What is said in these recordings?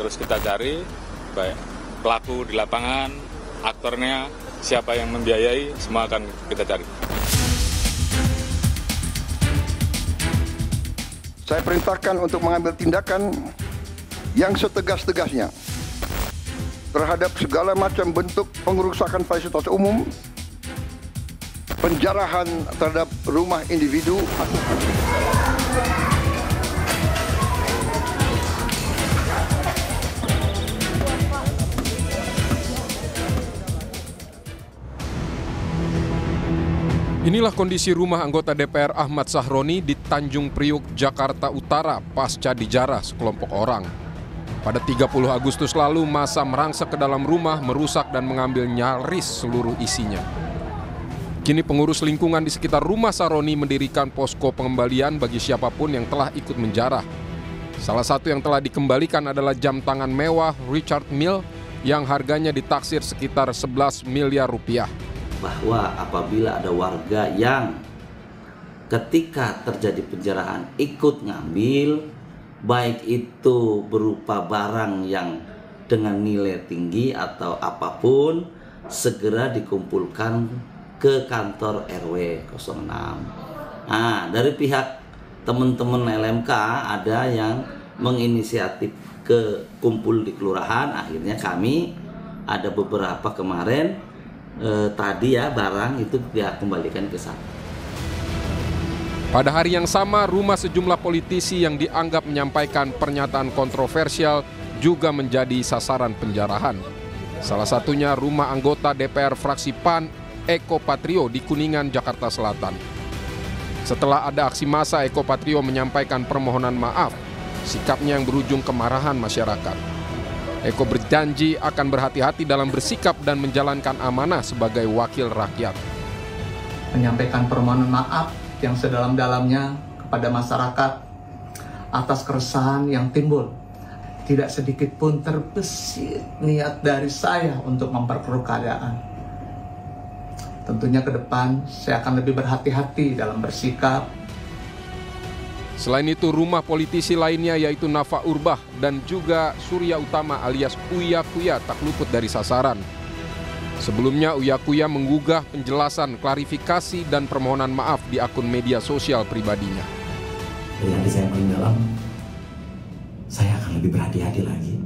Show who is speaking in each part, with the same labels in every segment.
Speaker 1: terus kita cari, baik pelaku di lapangan, aktornya, siapa yang membiayai, semua akan kita cari.
Speaker 2: Saya perintahkan untuk mengambil tindakan yang setegas-tegasnya terhadap segala macam bentuk pengerusakan fasilitas umum, penjarahan terhadap rumah individu.
Speaker 3: Inilah kondisi rumah anggota DPR Ahmad Sahroni di Tanjung Priuk, Jakarta Utara pasca dijarah sekelompok orang. Pada 30 Agustus lalu, massa merangsek ke dalam rumah, merusak dan mengambil nyaris seluruh isinya. Kini pengurus lingkungan di sekitar rumah Sahroni mendirikan posko pengembalian bagi siapapun yang telah ikut menjarah. Salah satu yang telah dikembalikan adalah jam tangan mewah Richard Mille yang harganya ditaksir sekitar 11 miliar rupiah.
Speaker 4: Bahwa apabila ada warga yang ketika terjadi penjarahan ikut ngambil, baik itu berupa barang yang dengan nilai tinggi atau apapun, segera dikumpulkan ke kantor RW 06. Nah, dari pihak teman-teman LMK ada yang menginisiatif ke kumpul di kelurahan, akhirnya kami ada beberapa kemarin tadi ya barang itu dia kembalikan ke sana.
Speaker 3: Pada hari yang sama, rumah sejumlah politisi yang dianggap menyampaikan pernyataan kontroversial juga menjadi sasaran penjarahan. Salah satunya rumah anggota DPR fraksi PAN Eko Patrio di Kuningan, Jakarta Selatan. Setelah ada aksi massa, Eko Patrio menyampaikan permohonan maaf, sikapnya yang berujung kemarahan masyarakat. Eko berjanji akan berhati-hati dalam bersikap dan menjalankan amanah sebagai wakil rakyat.
Speaker 5: Menyampaikan permohonan maaf yang sedalam-dalamnya kepada masyarakat atas keresahan yang timbul. Tidak sedikit pun terbesit niat dari saya untuk memperkeruh keadaan. Tentunya ke depan saya akan lebih berhati-hati dalam bersikap.
Speaker 3: Selain itu, rumah politisi lainnya yaitu Nafa Urbah dan juga Surya Utama alias Uya Kuya tak luput dari sasaran. Sebelumnya, Uya Kuya menggugah penjelasan, klarifikasi, dan permohonan maaf di akun media sosial pribadinya.
Speaker 6: Dari hati saya paling dalam, saya akan lebih berhati-hati lagi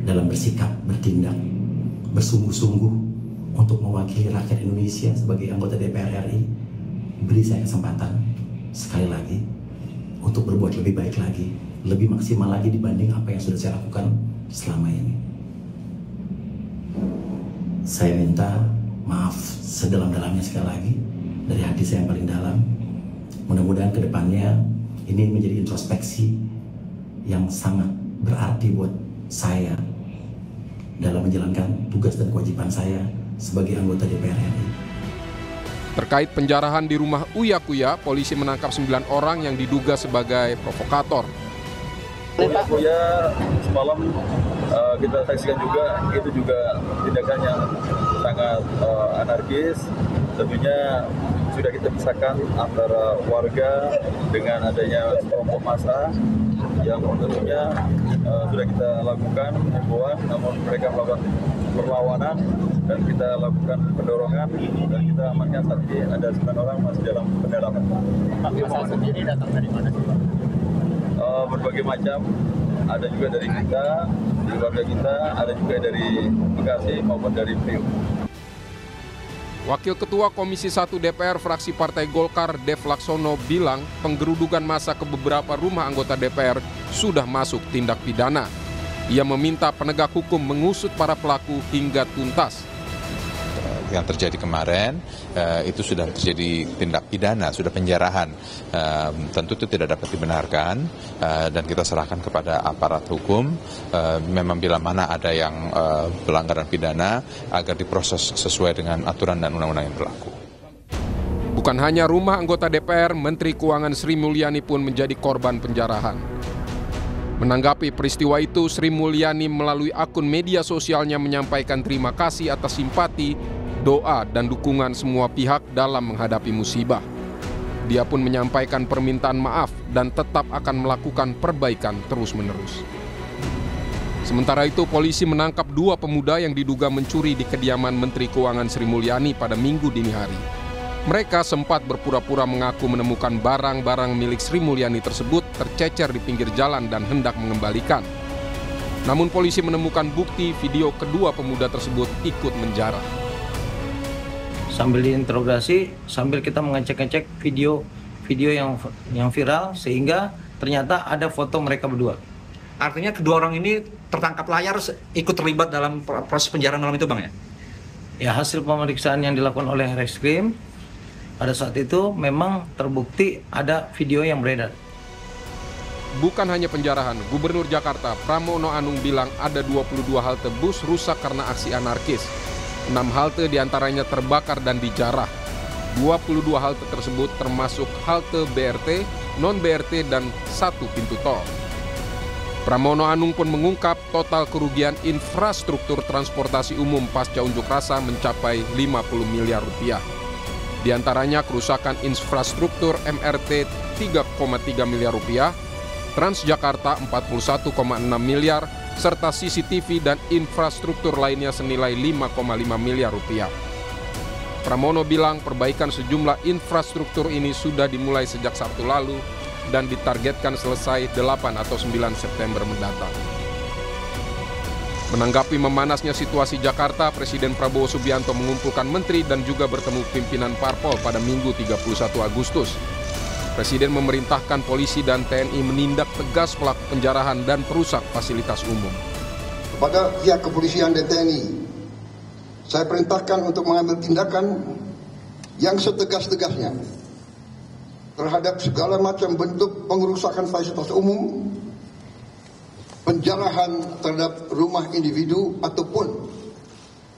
Speaker 6: dalam bersikap, bertindak, bersungguh-sungguh untuk mewakili rakyat Indonesia sebagai anggota DPR RI. Beri saya kesempatan sekali lagi untuk berbuat lebih baik lagi, lebih maksimal lagi dibanding apa yang sudah saya lakukan selama ini. Saya minta maaf sedalam-dalamnya sekali lagi, dari hati saya yang paling dalam. Mudah-mudahan ke depannya ini menjadi introspeksi yang sangat berarti buat saya dalam menjalankan tugas dan kewajiban saya sebagai anggota DPR RI.
Speaker 3: Terkait penjarahan di rumah Uya Kuya, polisi menangkap 9 orang yang diduga sebagai provokator.
Speaker 7: Uya Kuya semalam kita saksikan juga, itu juga tindakan yang sangat anarkis. Tentunya sudah kita pisahkan antara warga dengan adanya kelompok massa yang tentunya sudah kita lakukan himbauan, namun mereka melakukan perlawanan dan kita lakukan pendorongan dan kita amankan saat ini ada 9 orang masih dalam pendalaman.
Speaker 8: Masa sendiri datang dari mana sih, Pak?
Speaker 7: Berbagai macam, ada juga dari kita, di keluarga kita, ada juga dari Bekasi maupun dari Priuk.
Speaker 3: Wakil Ketua Komisi 1 DPR fraksi Partai Golkar Dev Laksono bilang penggerudukan massa ke beberapa rumah anggota DPR sudah masuk tindak pidana. Ia meminta penegak hukum mengusut para pelaku hingga tuntas.
Speaker 9: Yang terjadi kemarin itu sudah terjadi tindak pidana, sudah penjarahan. Tentu itu tidak dapat dibenarkan dan kita serahkan kepada aparat hukum. Memang bila mana ada yang pelanggaran pidana agar diproses sesuai dengan aturan dan undang-undang yang berlaku.
Speaker 3: Bukan hanya rumah anggota DPR, Menteri Keuangan Sri Mulyani pun menjadi korban penjarahan. Menanggapi peristiwa itu, Sri Mulyani melalui akun media sosialnya menyampaikan terima kasih atas simpati, doa, dan dukungan semua pihak dalam menghadapi musibah. Dia pun menyampaikan permintaan maaf dan tetap akan melakukan perbaikan terus-menerus. Sementara itu, polisi menangkap 2 pemuda yang diduga mencuri di kediaman Menteri Keuangan Sri Mulyani pada Minggu dini hari. Mereka sempat berpura-pura mengaku menemukan barang-barang milik Sri Mulyani tersebut tercecer di pinggir jalan dan hendak mengembalikan. Namun polisi menemukan bukti video kedua pemuda tersebut ikut menjarah.
Speaker 10: Sambil diinterogasi, sambil kita mengecek-ngecek video yang viral, sehingga ternyata ada foto mereka berdua.
Speaker 11: Artinya kedua orang ini tertangkap layar ikut terlibat dalam proses penjarahan malam itu, Bang, ya?
Speaker 10: Ya, hasil pemeriksaan yang dilakukan oleh Reskrim pada saat itu memang terbukti ada video yang beredar.
Speaker 3: Bukan hanya penjarahan, Gubernur Jakarta Pramono Anung bilang ada 22 halte bus rusak karena aksi anarkis. 6 halte diantaranya terbakar dan dijarah. 22 halte tersebut termasuk halte BRT, non-BRT, dan 1 pintu tol. Pramono Anung pun mengungkap total kerugian infrastruktur transportasi umum pasca unjuk rasa mencapai 50 miliar rupiah. Di antaranya kerusakan infrastruktur MRT 3,3 miliar rupiah, Transjakarta 41,6 miliar, serta CCTV dan infrastruktur lainnya senilai 5,5 miliar rupiah. Pramono bilang perbaikan sejumlah infrastruktur ini sudah dimulai sejak Sabtu lalu dan ditargetkan selesai 8 atau 9 September mendatang. Menanggapi memanasnya situasi Jakarta, Presiden Prabowo Subianto mengumpulkan menteri dan juga bertemu pimpinan parpol pada Minggu 31 Agustus. Presiden memerintahkan polisi dan TNI menindak tegas pelaku penjarahan dan perusak fasilitas umum.
Speaker 2: Kepada pihak kepolisian dan TNI, saya perintahkan untuk mengambil tindakan yang setegas-tegasnya terhadap segala macam bentuk pengerusakan fasilitas umum, penjarahan terhadap rumah individu ataupun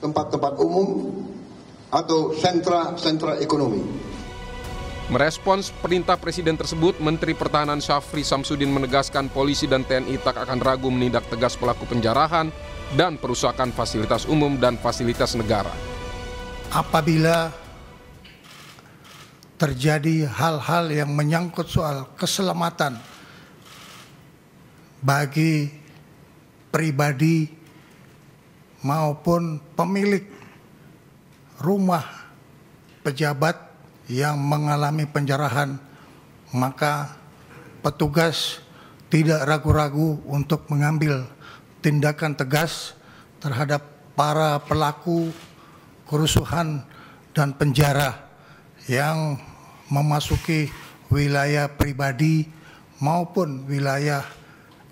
Speaker 2: tempat-tempat umum atau sentra-sentra ekonomi.
Speaker 3: Merespons perintah Presiden tersebut, Menteri Pertahanan Syafri Samsudin menegaskan polisi dan TNI tak akan ragu menindak tegas pelaku penjarahan dan perusakan fasilitas umum dan fasilitas negara.
Speaker 12: Apabila terjadi hal-hal yang menyangkut soal keselamatan bagi pribadi maupun pemilik rumah pejabat yang mengalami penjarahan, maka petugas tidak ragu-ragu untuk mengambil tindakan tegas terhadap para pelaku kerusuhan dan penjara yang memasuki wilayah pribadi maupun wilayah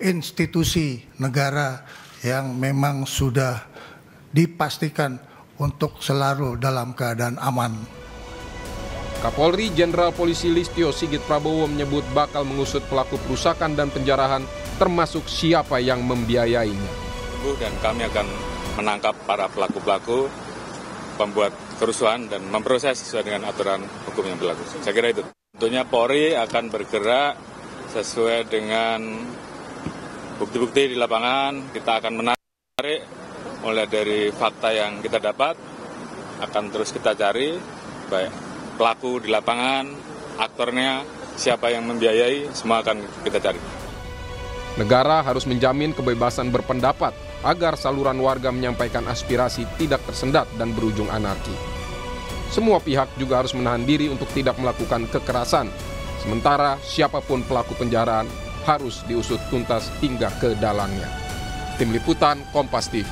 Speaker 12: institusi negara yang memang sudah dipastikan untuk selalu dalam keadaan aman.
Speaker 3: Kapolri Jenderal Polisi Listio Sigit Prabowo menyebut bakal mengusut pelaku perusakan dan penjarahan, termasuk siapa yang membiayainya.
Speaker 1: Dan kami akan menangkap para pelaku-pelaku pembuat kerusuhan dan memproses sesuai dengan aturan hukum yang berlaku. Saya kira itu. Tentunya Polri akan bergerak sesuai dengan bukti-bukti di lapangan. Kita akan menarik mulai dari fakta yang kita dapat, akan terus kita cari, baik pelaku di lapangan, aktornya, siapa yang membiayai, semua akan kita cari.
Speaker 3: Negara harus menjamin kebebasan berpendapat agar saluran warga menyampaikan aspirasi tidak tersendat dan berujung anarki. Semua pihak juga harus menahan diri untuk tidak melakukan kekerasan. Sementara siapapun pelaku penjarahan harus diusut tuntas hingga ke dalangnya. Tim Liputan Kompas TV.